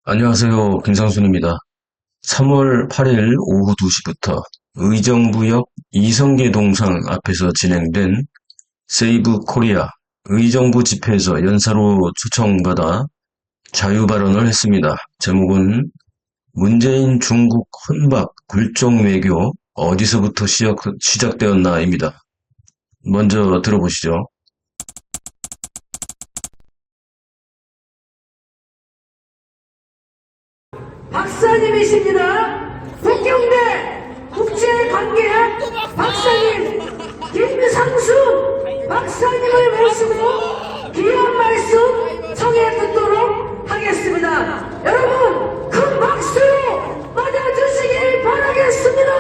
안녕하세요. 김상순입니다. 3월 8일 오후 2시부터 의정부역 이성계 동상 앞에서 진행된 세이브 코리아 의정부 집회에서 연사로 초청받아 자유 발언을 했습니다. 제목은 문재인 중국 혼밥 굴종 외교 어디서부터 시작되었나입니다. 먼저 들어보시죠. 박사님이십니다. 북경대 국제관계학 박사님 김상순 박사님을 모시고 귀한 말씀 청해 듣도록 하겠습니다. 여러분 큰 박수로 맞아주시길 바라겠습니다.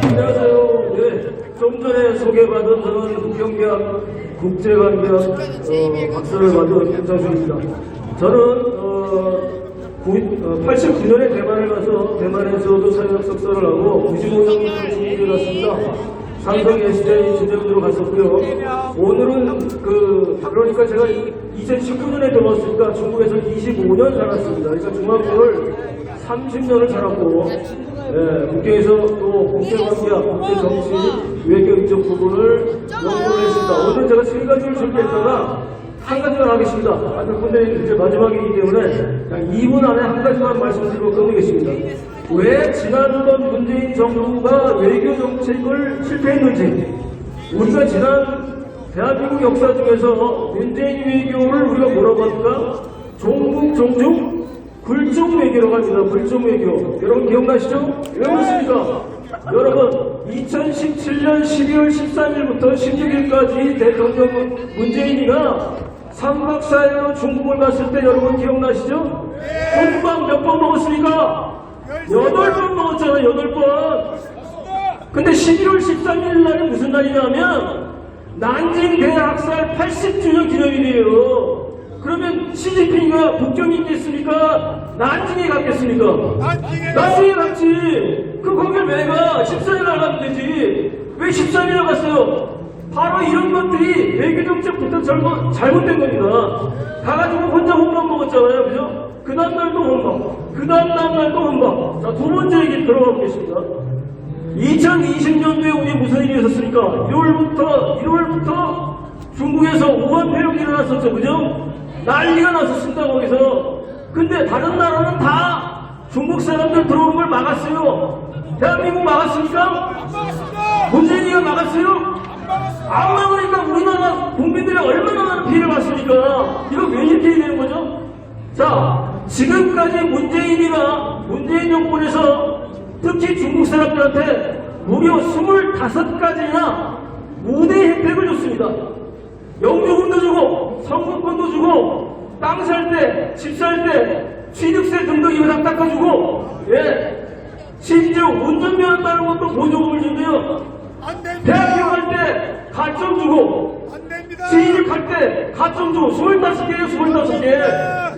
안녕하세요. 네, 좀 전에 소개받은 저는 북경대학 국제관계학 박사를 받은 김상순입니다. 저는 89년에 대만에 가서 대만에서도 사회학 석사를 하고 95년부터 중국에 갔습니다. 삼성 SJ 주재원으로 갔었고요. 오늘은 그러니까 제가 2019년에 들어왔으니까 중국에서 25년 살았습니다. 그러니까 중학교를 30년을 살았고, 국경에서 또 국제관계학, 국제정치, 외교 이쪽 부분을 연구를 했습니다. 오늘 제가 세 가지를 준비했다가 한 가지만 하겠습니다. 아직 분들이 이제 마지막이기 때문에 2분 안에 한 가지만 말씀드리고 끝내겠습니다. 왜 지난번 문재인 정부가 외교 정책을 실패했는지, 우리가 지난 대한민국 역사 중에서 문재인 외교를 우리가 뭐라고 합니까? 종북, 종중, 굴종 외교라고 합니다. 굴종 외교. 여러분 기억나시죠? 왜 그렇습니까? 여러분 2017년 12월 13일부터 16일까지 대통령 문재인이가 3박 4일로 중국을 갔을 때 여러분 기억나시죠? 혼밥 몇 번 먹었습니까? 8번 먹었잖아요. 8번. 근데 11월 13일 날이 무슨 날이냐면 난징 대학살 80주년 기념일이에요. 그러면 시진핑이가 북경에 있겠습니까? 난징에 갔겠습니까? 난징에 갔지. 거길 왜 가? 14일 날 가면 되지. 왜 13일에 갔어요? 바로 이런 것들이 외교정책부터 잘못된 겁니다. 가가지고 혼자 혼밥 먹었잖아요. 그죠? 그 다음날도 혼밥. 그 다음날도 혼밥. 자, 두 번째 얘기 들어가 보겠습니다. 2020년도에 우리 무슨 일이 있었습니까? 1월부터 중국에서 우한 폐렴이 일어났었죠. 그죠? 난리가 났었습니다. 거기서. 근데 다른 나라는 다 중국 사람들 들어오는 걸 막았어요. 대한민국 막았습니까? 문재인이가 막았어요? 안 막으니까 우리나라 국민들이 얼마나 많은 피해를 봤습니까? 이거 왜 이렇게 되는 거죠? 자, 지금까지 문재인 정권에서 특히 중국 사람들한테 무려 25가지나 우대 혜택을 줬습니다. 영주금도 주고, 성급권도 주고, 땅 살 때, 집 살 때, 취득세 등등 이거 다 깎아주고, 심지어 운전면허 따는 것도 보조금을 준대요. 대학교 갈 때 가점 주고, 시집갈 때 가점 주고, 25개예요, 25개.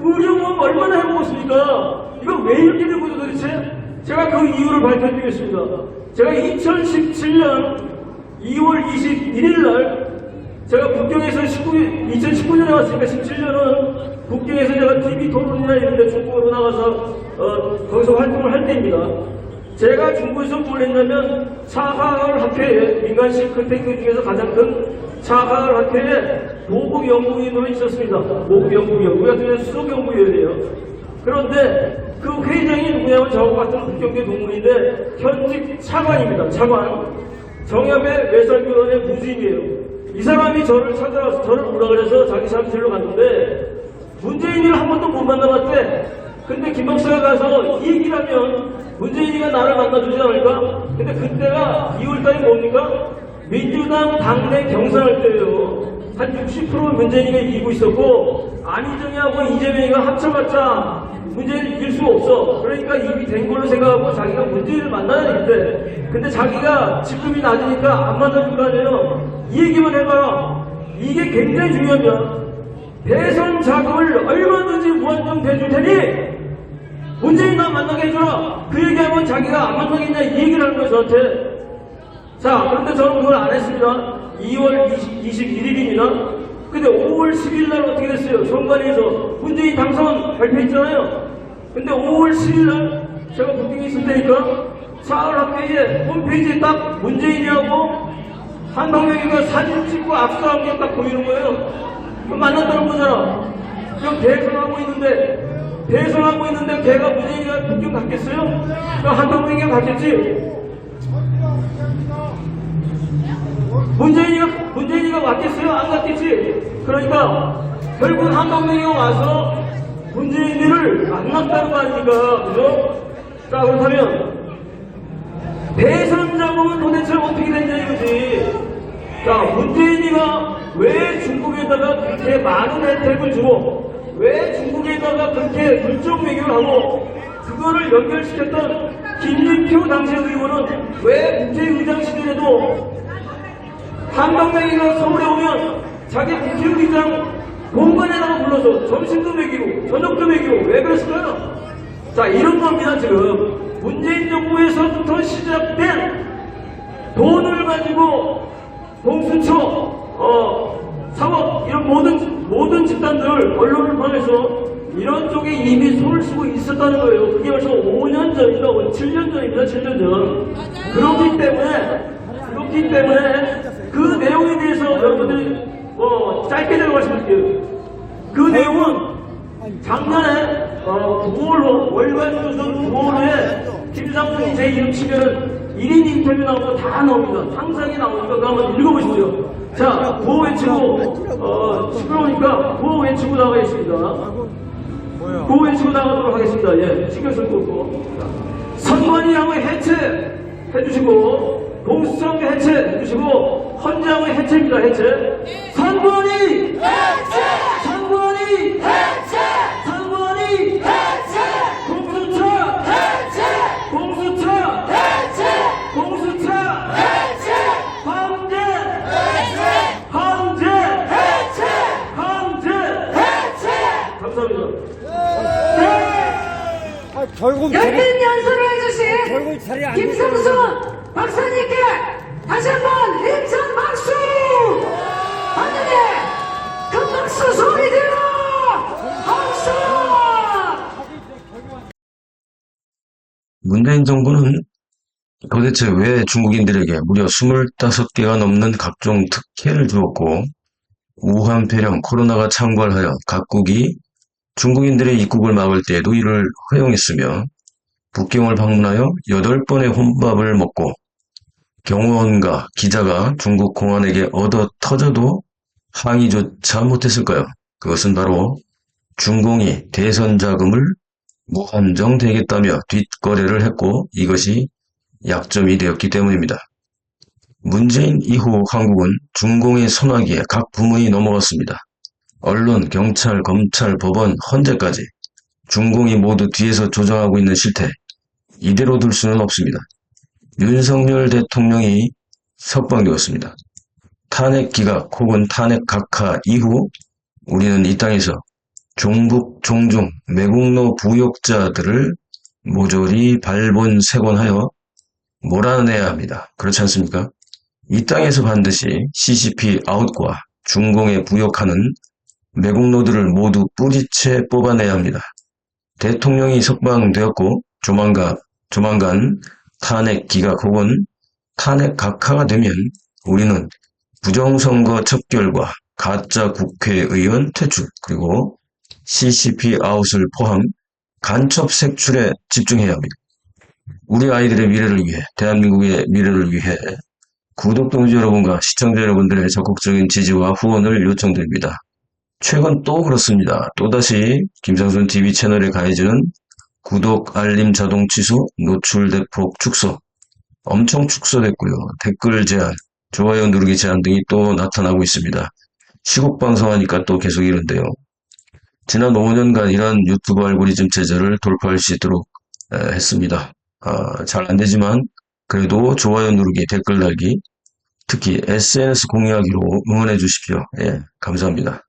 의료보험 얼마나 해먹었습니까? 이거 왜 이렇게 된 거죠, 도대체? 제가 그 이유를 밝혀드리겠습니다. 제가 2017년 2월 21일 날, 제가 북경에서 2019년에 왔으니까 17년은 북경에서 제가 TV 토론이나 이런 데 중국으로 나가서, 거기서 활동을 할 때입니다. 제가 중국에서 뭘 했냐면 차하을 학회에 민간 싱크탱크 중에서 가장 큰 차하을 학회에 모국연구위원으로 있었습니다. 모국연구위원. 우리가 그냥 수석연구위원이에요. 그런데 그 회장이 누구냐면 저하고 같은 북경대 동문인데 현직 차관입니다. 차관. 정협의 외살교단의 무주임이에요. 이 사람이 저를 찾아와서 저를 오라 그래서 자기 사무실로 갔는데 문재인이를 한 번도 못 만나봤대. 근데 김 박사가 가서 이 얘기를 하면 문재인이가 나를 만나주지 않을까? 근데 그때가 2월달이 뭡니까? 민주당 당내 경선할 때예요. 한 60% 문재인이가 이기고 있었고 안희정이하고 이재명이가 합쳐봤자 문재인을 이길 수가 없어. 그러니까 이미 된 걸로 생각하고 자기가 문재인을 만나야 되겠대. 근데 자기가 직급이 낮으니까 안 만나줄 거 아니에요. 이 얘기만 해봐라. 이게 굉장히 중요합니다. 대선 자금을 얼마든지 무한정 대줄 테니 문재인 나 만나게 해줘라. 그 얘기하면 자기가 안 만나겠냐 이 얘기를 하는 거예요, 저한테. 자, 그런데 저는 그걸 안 했습니다. 2월 21일입니다. 근데 5월 10일 날 어떻게 됐어요? 선관위에서 문재인 당선 발표했잖아요. 근데 5월 10일 날 제가 부팅이 있을 테니까 사흘학교에 홈페이지에 딱 문재인이하고 한동혁이가 사진 찍고 압수한 게 딱 보이는 거예요. 그럼 만났다는 거잖아. 그럼 대선하고 있는데 걔가 문재인이가 부팅 갔겠어요? 그럼 한동혁이가 갔겠지? 문재인이가 왔겠어요? 안 갔겠지? 그러니까 결국 한동혁이가 와서 문재인이를 만났다는 거 아닙니까? 그죠? 자, 그렇다면 대선 자금은 도대체 어떻게 됐냐 이거지. 자, 문재인이가 왜 중국에다가 그렇게 많은 혜택을 주고 왜 중국에다가 그렇게 물적 외교를 하고 그거를 연결시켰던 김진표 당시 의원은 왜 국회의장 시절에도 한동혁이가 서울에 오면 자기 국회의장 공간에다가 불러서 점심도 먹이고 저녁도 먹이고 왜 그랬을까요? 자, 이런 겁니다. 지금 문재인 정부에서부터 시작된 돈을 가지고 공수처, 사법 이런 모든 집단들 언론을 통해서 이런 쪽에 이미 손을 쓰고 있었다는 거예요. 그게 벌써 5년 전입니다. 7년 전입니다. 7년 전. 그렇기 때문에 그 내용에 대해서 여러분들이 짧게 제가 말씀드릴게요. 그 내용은 작년에 9월호 월간조선 9월호에 김상준이 제 이름 치면은 1인 인터뷰 나오고 다 나옵니다. 상상이 나오니까 그거 한번 읽어보시죠. 자, 구호 외치고 시끄러우니까 구호 외치고 나가겠습니다. 구호 외치고 나가도록 하겠습니다. 예, 신경 쓸 거 없고. 선관위항의 해체 해주시고 공수처의 해체 해주시고 헌장의 해체입니다. 해체. 선관위 해체. 선관위 해체. 선관위 해체. 공수처 해체. 공수처 해체. 공수처 해체. 황제 해체. 황제 해체. 황제 해체. 감사합니다. 결국 열띤 연설을 결국 해주신 자리에 김성수 박사님께 다시 한번 힘찬 박수! 반면에 큰 박수 소리 들어! 박수! 문재인 정부는 도대체 왜 중국인들에게 무려 25개가 넘는 각종 특혜를 주었고 우한 폐렴, 코로나가 창궐하여 각국이 중국인들의 입국을 막을 때에도 이를 허용했으며 북경을 방문하여 8번의 혼밥을 먹고 경호원과 기자가 중국 공안에게 얻어 터져도 항의조차 못했을까요? 그것은 바로 중공이 대선 자금을 무한정 대겠다며 뒷거래를 했고 이것이 약점이 되었기 때문입니다. 문재인 이후 한국은 중공의 손아귀에 각 부문이 넘어갔습니다. 언론, 경찰, 검찰, 법원, 헌재까지 중공이 모두 뒤에서 조정하고 있는 실태, 이대로 둘 수는 없습니다. 윤석열 대통령이 석방되었습니다. 탄핵 기각 혹은 탄핵 각하 이후 우리는 이 땅에서 종북, 종중, 매국노 부역자들을 모조리 발본색원하여 몰아내야 합니다. 그렇지 않습니까? 이 땅에서 반드시 CCP 아웃과 중공에 부역하는 매국노들을 모두 뿌리채 뽑아내야 합니다. 대통령이 석방되었고 조만간 탄핵 기각 혹은 탄핵 각하가 되면 우리는 부정선거 척결과 가짜 국회의원 퇴출 그리고 CCP 아웃을 포함 간첩 색출에 집중해야 합니다. 우리 아이들의 미래를 위해 대한민국의 미래를 위해 구독 동지 여러분과 시청자 여러분들의 적극적인 지지와 후원을 요청드립니다. 최근 또 그렇습니다. 또다시 김상순 TV 채널에 가해지는 구독, 알림 자동 취소, 노출 대폭 축소 엄청 축소됐고요. 댓글 제한, 좋아요 누르기 제한 등이 또 나타나고 있습니다. 시국 방송하니까 또 계속 이런데요. 지난 5년간 이런 유튜브 알고리즘 체제를 돌파할 수 있도록 했습니다. 잘 안되지만 그래도 좋아요 누르기, 댓글 달기, 특히 SNS 공유하기로 응원해 주십시오. 예, 감사합니다.